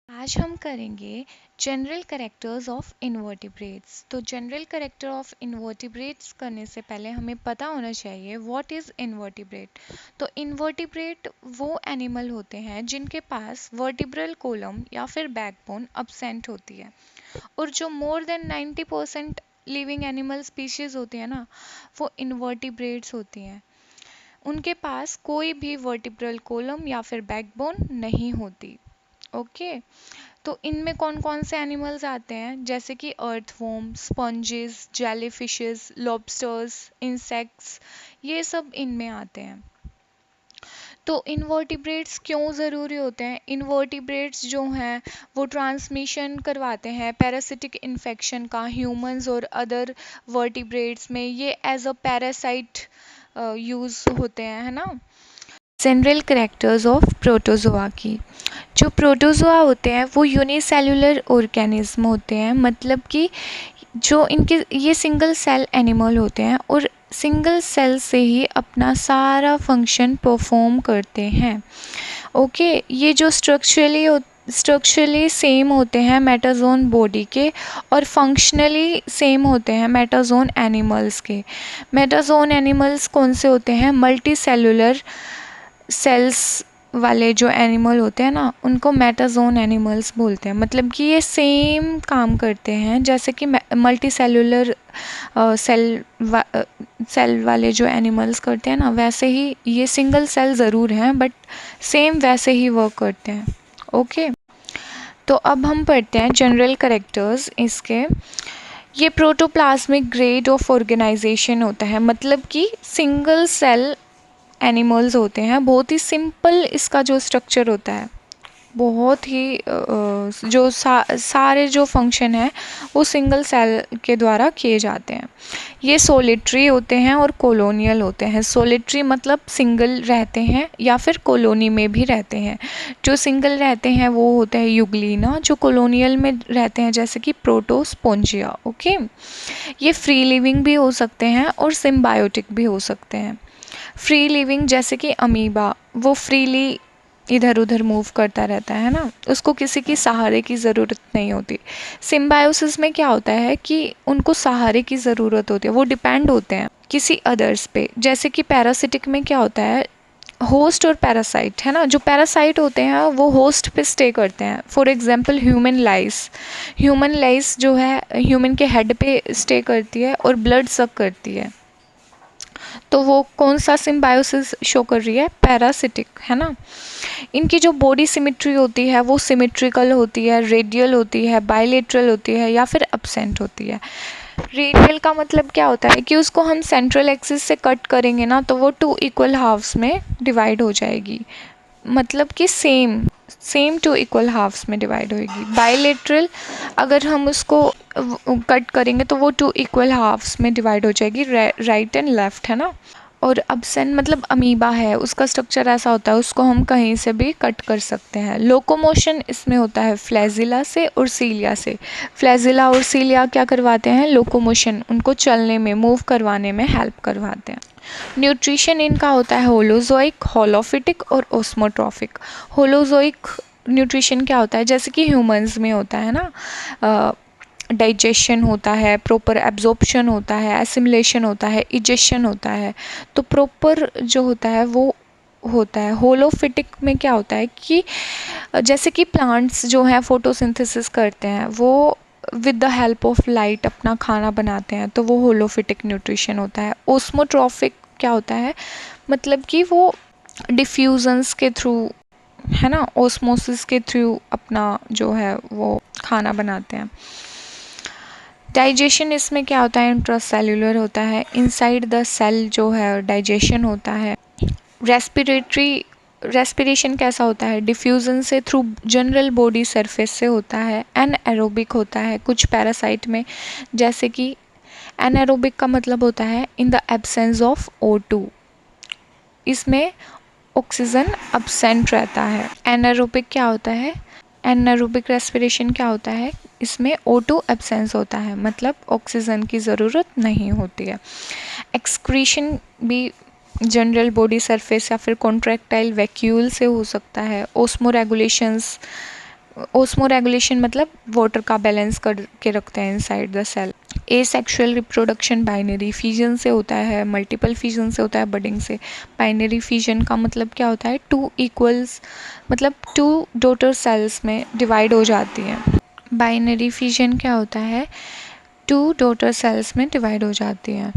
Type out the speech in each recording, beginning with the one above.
आज हम करेंगे जनरल कैरेक्टर्स ऑफ इन्वर्टिब्रेट्स। तो जनरल कैरेक्टर ऑफ इन्वर्टिब्रेट्स करने से पहले हमें पता होना चाहिए व्हाट इज़ इन्वर्टिब्रेट। तो इन्वर्टिब्रेट वो एनिमल होते हैं जिनके पास वर्टिब्रल कोलम या फिर बैकबोन अब्सेंट होती है, और जो more than 90% living animal species होती है ना, वो इन्वर्टिब्रेट्स होती हैं। उनके पास कोई भी वर्टिब्रल कोलम या फिर बैकबोन नहीं होती। ओके। तो इनमें कौन कौन से एनिमल्स आते हैं, जैसे कि earthworm, sponges, jellyfishes, lobsters, insects, ये सब इनमें आते हैं। तो इन्वर्टिब्रेट्स क्यों ज़रूरी होते हैं? इन्वर्टिब्रेट्स जो हैं वो ट्रांसमिशन करवाते हैं पैरासिटिक इन्फेक्शन का ह्यूमंस और अदर वर्टिब्रेट्स में। ये एज अ पैरासाइट यूज़ होते हैं, है ना। जनरल कैरेक्टर्स ऑफ प्रोटोजोआ की। जो प्रोटोजोआ होते हैं वो यूनिसेल्युलर ऑर्गेनिज्म होते हैं, मतलब कि जो इनके ये सिंगल सेल एनिमल होते हैं और सिंगल सेल से ही अपना सारा फंक्शन परफॉर्म करते हैं। ओके। ये जो स्ट्रक्चरली सेम होते हैं मेटाजोन बॉडी के, और फंक्शनली सेम होते हैं मेटाजोन एनिमल्स के। मेटाजोन एनिमल्स कौन से होते हैं? मल्टी सेलुलर सेल्स वाले जो एनिमल होते हैं ना, उनको मेटाजोन एनिमल्स बोलते हैं। मतलब कि ये सेम काम करते हैं जैसे कि मल्टी सेलुलर सेल वाले जो एनिमल्स करते हैं ना, वैसे ही ये सिंगल सेल ज़रूर हैं बट सेम वैसे ही वर्क करते हैं। ओके। तो अब हम पढ़ते हैं जनरल कैरेक्टर्स इसके। ये प्रोटोप्लाज्मिक ग्रेड ऑफ ऑर्गेनाइजेशन होता है, मतलब कि सिंगल सेल एनिमल्स होते हैं। बहुत ही सिंपल इसका जो स्ट्रक्चर होता है, बहुत ही जो सारे जो फंक्शन है वो सिंगल सेल के द्वारा किए जाते हैं। ये सोलिटरी होते हैं और कॉलोनियल होते हैं। सोलिटरी मतलब सिंगल रहते हैं या फिर कॉलोनी में भी रहते हैं। जो सिंगल रहते हैं वो होते हैं यूग्लिना, जो कॉलोनियल में रहते हैं जैसे कि प्रोटोस्पोंजिया। ओके। ये फ्री लिविंग भी हो सकते हैं और सिम्बायोटिक भी हो सकते हैं। फ्री लिविंग जैसे कि अमीबा, वो फ्रीली इधर उधर मूव करता रहता है ना, उसको किसी की सहारे की ज़रूरत नहीं होती। सिम्बायोसिस में क्या होता है कि उनको सहारे की ज़रूरत होती है, वो डिपेंड होते हैं किसी अदर्स पे। जैसे कि पैरासिटिक में क्या होता है, होस्ट और पैरासाइट, है ना। जो पैरासाइट होते हैं वो होस्ट पे स्टे करते हैं। फॉर एग्जांपल ह्यूमन लाइस जो है ह्यूमन के हेड पे स्टे करती है और ब्लड सक करती है। तो वो कौन सा सिम्बायोसिस शो कर रही है? पैरासिटिक, है ना। इनकी जो बॉडी सिमेट्री होती है वो सिमेट्रिकल होती है, रेडियल होती है, बायलेटरल होती है या फिर एब्सेंट होती है। रेडियल का मतलब क्या होता है कि उसको हम सेंट्रल एक्सिस से कट करेंगे ना, तो वो 2 इक्वल हाफ्स में डिवाइड हो जाएगी, मतलब कि सेम 2 इक्वल हाफ्स में डिवाइड होएगी। बायलेटरल अगर हम उसको कट करेंगे तो वो 2 इक्वल हाफ्स में डिवाइड हो जाएगी, राइट एंड लेफ्ट, है ना। और अब्सेंट मतलब अमीबा है, उसका स्ट्रक्चर ऐसा होता है, उसको हम कहीं से भी कट कर सकते हैं। लोकोमोशन इसमें होता है फ्लैजिला से और सीलिया से। फ्लैजिला और सीलिया क्या करवाते हैं? लोकोमोशन, उनको चलने में, मूव करवाने में हेल्प करवाते हैं। न्यूट्रिशन इनका होता है होलोजोइक, होलोफिटिक और ओस्मोट्रॉफिक। होलोजोइक न्यूट्रिशन क्या होता है? जैसे कि ह्यूमंस में होता है ना, डाइजेशन होता है, प्रॉपर एब्जॉर्प्शन होता है, एसिमिलेशन होता है, इजेशन होता है। तो प्रॉपर जो होता है वो होता है। होलोफिटिक में क्या होता है कि जैसे कि प्लांट्स जो हैं फोटोसिंथेसिस करते हैं, वो with the help of light अपना खाना बनाते हैं, तो वो होलोफिटिक न्यूट्रिशन होता है। ओस्मोट्रॉफिक क्या होता है? मतलब कि वो डिफ्यूजन्स के थ्रू, है ना, ओस्मोसिस के थ्रू अपना जो है वो खाना बनाते हैं। डाइजेशन इसमें क्या होता है? इंट्रासेल्युलर होता है, इनसाइड द सेल जो है डाइजेशन होता है। रेस्पिरेशन कैसा होता है? डिफ्यूजन से थ्रू जनरल बॉडी सरफेस से होता है। एनएरोबिक होता है कुछ पैरासाइट में, जैसे कि एनएरोबिक का मतलब होता है in the absence of O2, इसमें ऑक्सीजन अब्सेंट रहता है। एनारोबिक क्या होता है? एनारोबिक रेस्पिरेशन क्या होता है? इसमें O2 एब्सेंस होता है, मतलब ऑक्सीजन की ज़रूरत नहीं होती है। एक्सक्रीशन भी जनरल बॉडी सरफेस या फिर कॉन्ट्रैक्टाइल वैक्यूल से हो सकता है। ओस्मो रेगुलेशंस ओस्मो रेगुलेशन मतलब वाटर का बैलेंस करके रखते हैं inside the cell. Asexual reproduction binary fission से होता है, मल्टीपल फिजन से होता है, बडिंग से। बाइनरी फिजन का मतलब क्या होता है, टू इक्वल्स मतलब टू डॉटर सेल्स में डिवाइड हो जाती हैं। बाइनरी फिजन क्या होता है, टू डॉटर सेल्स में डिवाइड हो जाती हैं।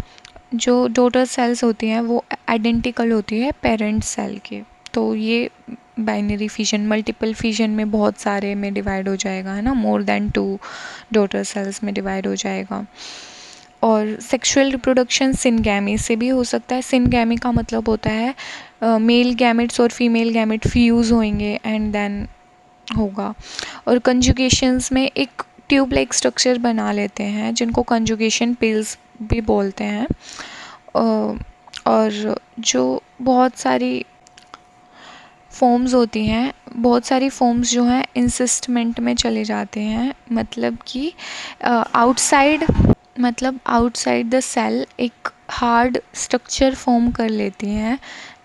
जो डॉटर सेल्स होती हैं वो आइडेंटिकल होती है पेरेंट सेल के, तो ये बाइनरी फिजन। मल्टीपल फिजन में बहुत सारे में डिवाइड हो जाएगा, है ना, मोर देन 2 डॉटर सेल्स में डिवाइड हो जाएगा। और सेक्सुअल रिप्रोडक्शन सिनगैमी से भी हो सकता है। सिनगैमी का मतलब होता है मेल गैमेट्स और फीमेल गैमेट फ्यूज़ होंगे एंड देन होगा। और कंजुगेशंस में एक ट्यूब लाइक स्ट्रक्चर बना लेते हैं जिनको कंजुगेशन पिल्स भी बोलते हैं। और जो बहुत सारी फॉर्म्स होती हैं, बहुत सारी फॉर्म्स जो हैं इंसिस्टमेंट में चले जाते हैं, मतलब कि आउटसाइड द सेल एक हार्ड स्ट्रक्चर फॉर्म कर लेती हैं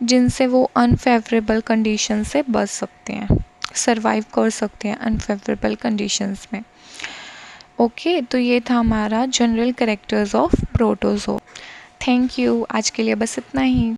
जिनसे वो अनफेवरेबल कंडीशन से बच सकते हैं, सरवाइव कर सकते हैं अनफेवरेबल कंडीशंस में। ओके, तो ये था हमारा general characters of protozoa. Thank you, आज के लिए बस इतना ही।